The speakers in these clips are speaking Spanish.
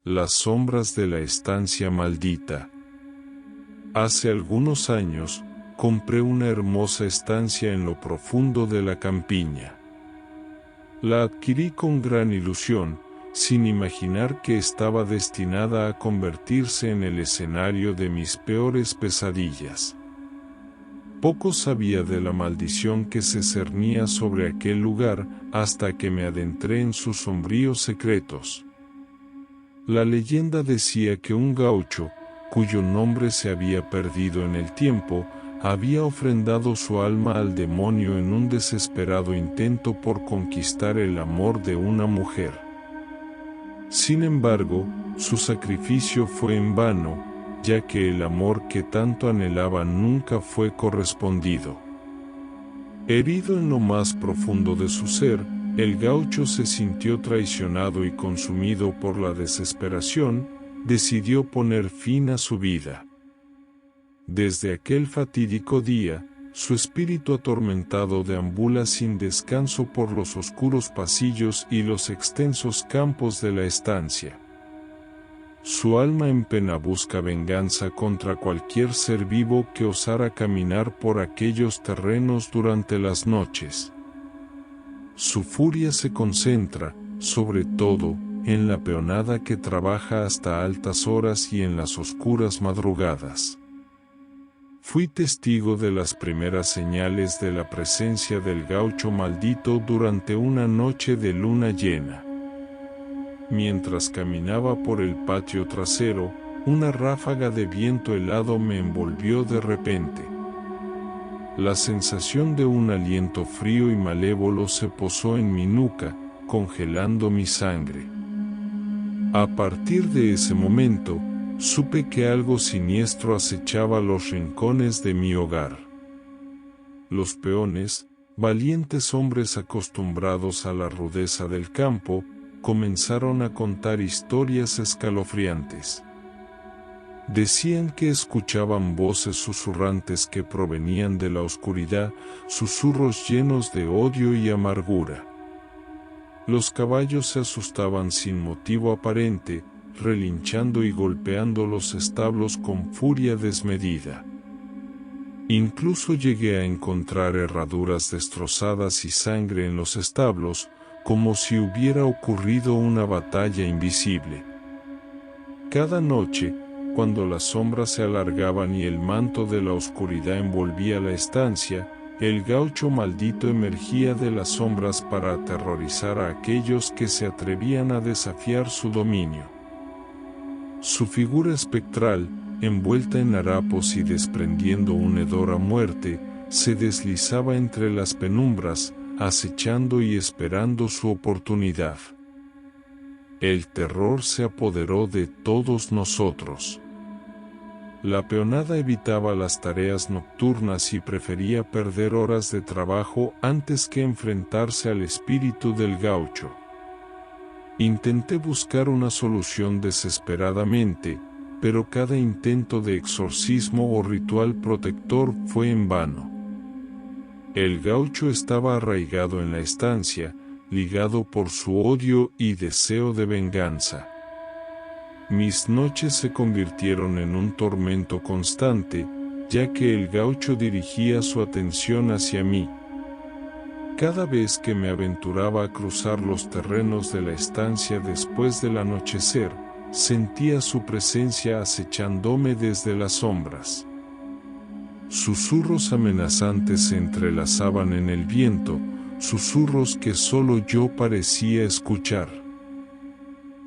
Las sombras de la estancia maldita. Hace algunos años, compré una hermosa estancia en lo profundo de la campiña. La adquirí con gran ilusión, sin imaginar que estaba destinada a convertirse en el escenario de mis peores pesadillas. Poco sabía de la maldición que se cernía sobre aquel lugar hasta que me adentré en sus sombríos secretos. La leyenda decía que un gaucho, cuyo nombre se había perdido en el tiempo, había ofrendado su alma al demonio en un desesperado intento por conquistar el amor de una mujer. Sin embargo, su sacrificio fue en vano, ya que el amor que tanto anhelaba nunca fue correspondido. Herido en lo más profundo de su ser, el gaucho se sintió traicionado y consumido por la desesperación, decidió poner fin a su vida. Desde aquel fatídico día, su espíritu atormentado deambula sin descanso por los oscuros pasillos y los extensos campos de la estancia. Su alma en pena busca venganza contra cualquier ser vivo que osara caminar por aquellos terrenos durante las noches. Su furia se concentra, sobre todo, en la peonada que trabaja hasta altas horas y en las oscuras madrugadas. Fui testigo de las primeras señales de la presencia del gaucho maldito durante una noche de luna llena. Mientras caminaba por el patio trasero, una ráfaga de viento helado me envolvió de repente. La sensación de un aliento frío y malévolo se posó en mi nuca, congelando mi sangre. A partir de ese momento, supe que algo siniestro acechaba los rincones de mi hogar. Los peones, valientes hombres acostumbrados a la rudeza del campo, comenzaron a contar historias escalofriantes. Decían que escuchaban voces susurrantes que provenían de la oscuridad, susurros llenos de odio y amargura. Los caballos se asustaban sin motivo aparente, relinchando y golpeando los establos con furia desmedida. Incluso llegué a encontrar herraduras destrozadas y sangre en los establos, como si hubiera ocurrido una batalla invisible. Cada noche, cuando las sombras se alargaban y el manto de la oscuridad envolvía la estancia, el gaucho maldito emergía de las sombras para aterrorizar a aquellos que se atrevían a desafiar su dominio. Su figura espectral, envuelta en harapos y desprendiendo un hedor a muerte, se deslizaba entre las penumbras, acechando y esperando su oportunidad. El terror se apoderó de todos nosotros. La peonada evitaba las tareas nocturnas y prefería perder horas de trabajo antes que enfrentarse al espíritu del gaucho. Intenté buscar una solución desesperadamente, pero cada intento de exorcismo o ritual protector fue en vano. El gaucho estaba arraigado en la estancia, ligado por su odio y deseo de venganza. Mis noches se convirtieron en un tormento constante, ya que el gaucho dirigía su atención hacia mí. Cada vez que me aventuraba a cruzar los terrenos de la estancia después del anochecer, sentía su presencia acechándome desde las sombras. Susurros amenazantes se entrelazaban en el viento, susurros que solo yo parecía escuchar.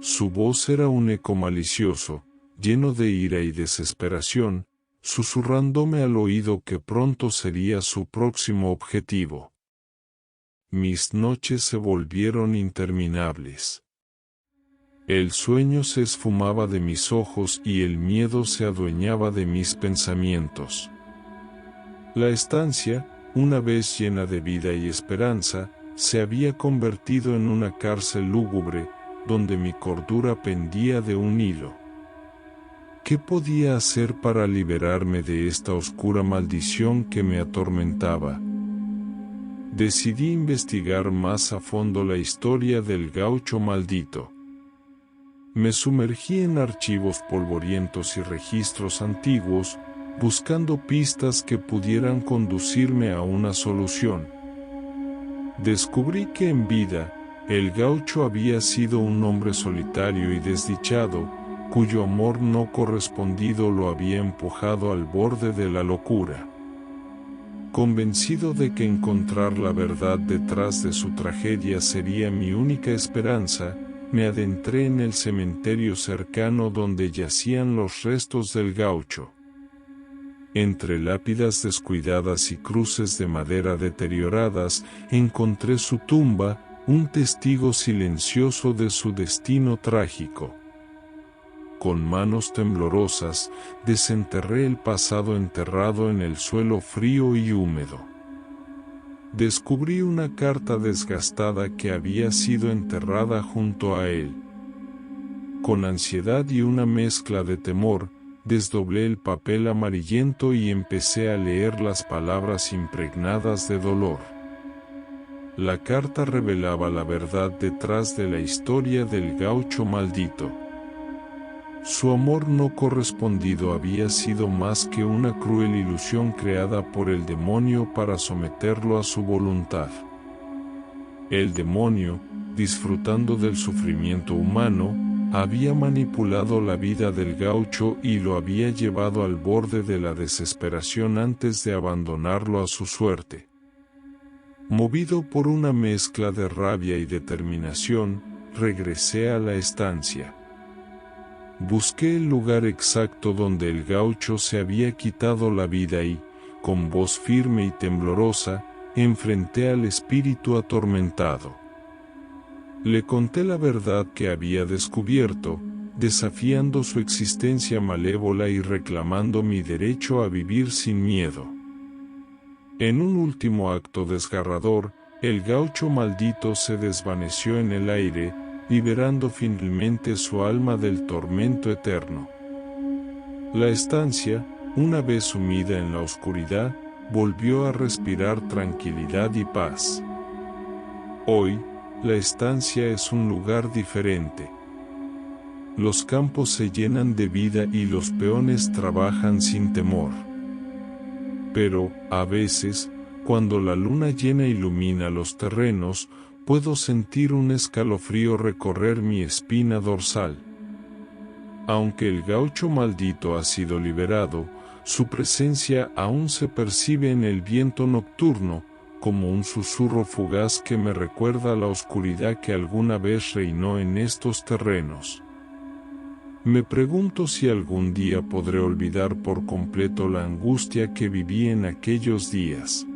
Su voz era un eco malicioso, lleno de ira y desesperación, susurrándome al oído que pronto sería su próximo objetivo. Mis noches se volvieron interminables. El sueño se esfumaba de mis ojos y el miedo se adueñaba de mis pensamientos. La estancia, una vez llena de vida y esperanza, se había convertido en una cárcel lúgubre, donde mi cordura pendía de un hilo. ¿Qué podía hacer para liberarme de esta oscura maldición que me atormentaba? Decidí investigar más a fondo la historia del gaucho maldito. Me sumergí en archivos polvorientos y registros antiguos, buscando pistas que pudieran conducirme a una solución. Descubrí que en vida, el gaucho había sido un hombre solitario y desdichado, cuyo amor no correspondido lo había empujado al borde de la locura. Convencido de que encontrar la verdad detrás de su tragedia sería mi única esperanza, me adentré en el cementerio cercano donde yacían los restos del gaucho. Entre lápidas descuidadas y cruces de madera deterioradas, encontré su tumba, un testigo silencioso de su destino trágico. Con manos temblorosas, desenterré el pasado enterrado en el suelo frío y húmedo. Descubrí una carta desgastada que había sido enterrada junto a él. Con ansiedad y una mezcla de temor, desdoblé el papel amarillento y empecé a leer las palabras impregnadas de dolor. La carta revelaba la verdad detrás de la historia del gaucho maldito. Su amor no correspondido había sido más que una cruel ilusión creada por el demonio para someterlo a su voluntad. El demonio, disfrutando del sufrimiento humano, había manipulado la vida del gaucho y lo había llevado al borde de la desesperación antes de abandonarlo a su suerte. Movido por una mezcla de rabia y determinación, regresé a la estancia. Busqué el lugar exacto donde el gaucho se había quitado la vida y, con voz firme y temblorosa, enfrenté al espíritu atormentado. Le conté la verdad que había descubierto, desafiando su existencia malévola y reclamando mi derecho a vivir sin miedo. En un último acto desgarrador, el gaucho maldito se desvaneció en el aire, liberando finalmente su alma del tormento eterno. La estancia, una vez sumida en la oscuridad, volvió a respirar tranquilidad y paz. Hoy, la estancia es un lugar diferente. Los campos se llenan de vida y los peones trabajan sin temor. Pero, a veces, cuando la luna llena ilumina los terrenos, puedo sentir un escalofrío recorrer mi espina dorsal. Aunque el gaucho maldito ha sido liberado, su presencia aún se percibe en el viento nocturno, como un susurro fugaz que me recuerda la oscuridad que alguna vez reinó en estos terrenos. Me pregunto si algún día podré olvidar por completo la angustia que viví en aquellos días.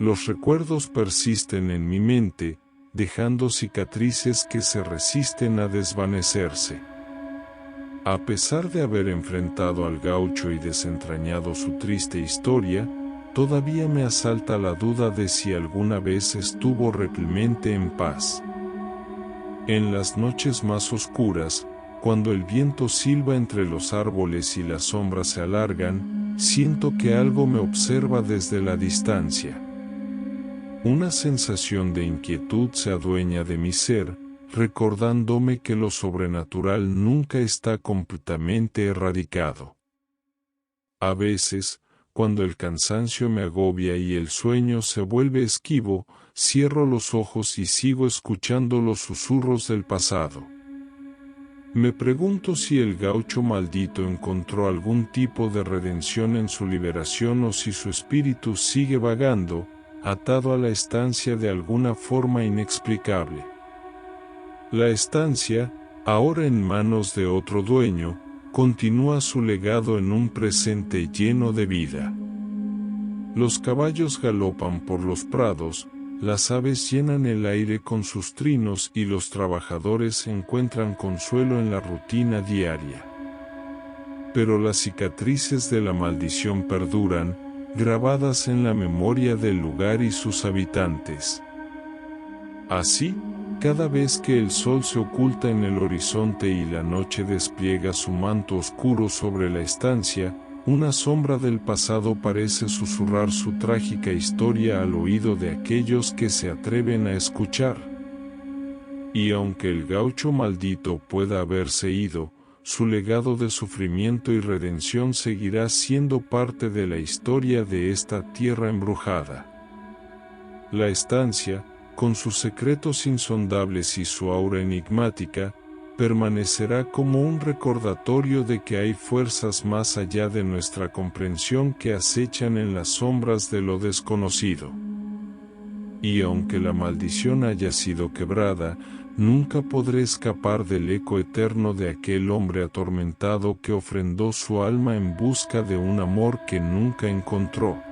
Los recuerdos persisten en mi mente, dejando cicatrices que se resisten a desvanecerse. A pesar de haber enfrentado al gaucho y desentrañado su triste historia, todavía me asalta la duda de si alguna vez estuvo realmente en paz. En las noches más oscuras, cuando el viento silba entre los árboles y las sombras se alargan, siento que algo me observa desde la distancia. Una sensación de inquietud se adueña de mi ser, recordándome que lo sobrenatural nunca está completamente erradicado. A veces, cuando el cansancio me agobia y el sueño se vuelve esquivo, cierro los ojos y sigo escuchando los susurros del pasado. Me pregunto si el gaucho maldito encontró algún tipo de redención en su liberación o si su espíritu sigue vagando, atado a la estancia de alguna forma inexplicable. La estancia, ahora en manos de otro dueño, continúa su legado en un presente lleno de vida. Los caballos galopan por los prados, las aves llenan el aire con sus trinos y los trabajadores encuentran consuelo en la rutina diaria. Pero las cicatrices de la maldición perduran, grabadas en la memoria del lugar y sus habitantes. Así, cada vez que el sol se oculta en el horizonte y la noche despliega su manto oscuro sobre la estancia, una sombra del pasado parece susurrar su trágica historia al oído de aquellos que se atreven a escuchar. Y aunque el gaucho maldito pueda haberse ido, su legado de sufrimiento y redención seguirá siendo parte de la historia de esta tierra embrujada. La estancia, con sus secretos insondables y su aura enigmática, permanecerá como un recordatorio de que hay fuerzas más allá de nuestra comprensión que acechan en las sombras de lo desconocido. Y aunque la maldición haya sido quebrada, nunca podré escapar del eco eterno de aquel hombre atormentado que ofrendó su alma en busca de un amor que nunca encontró.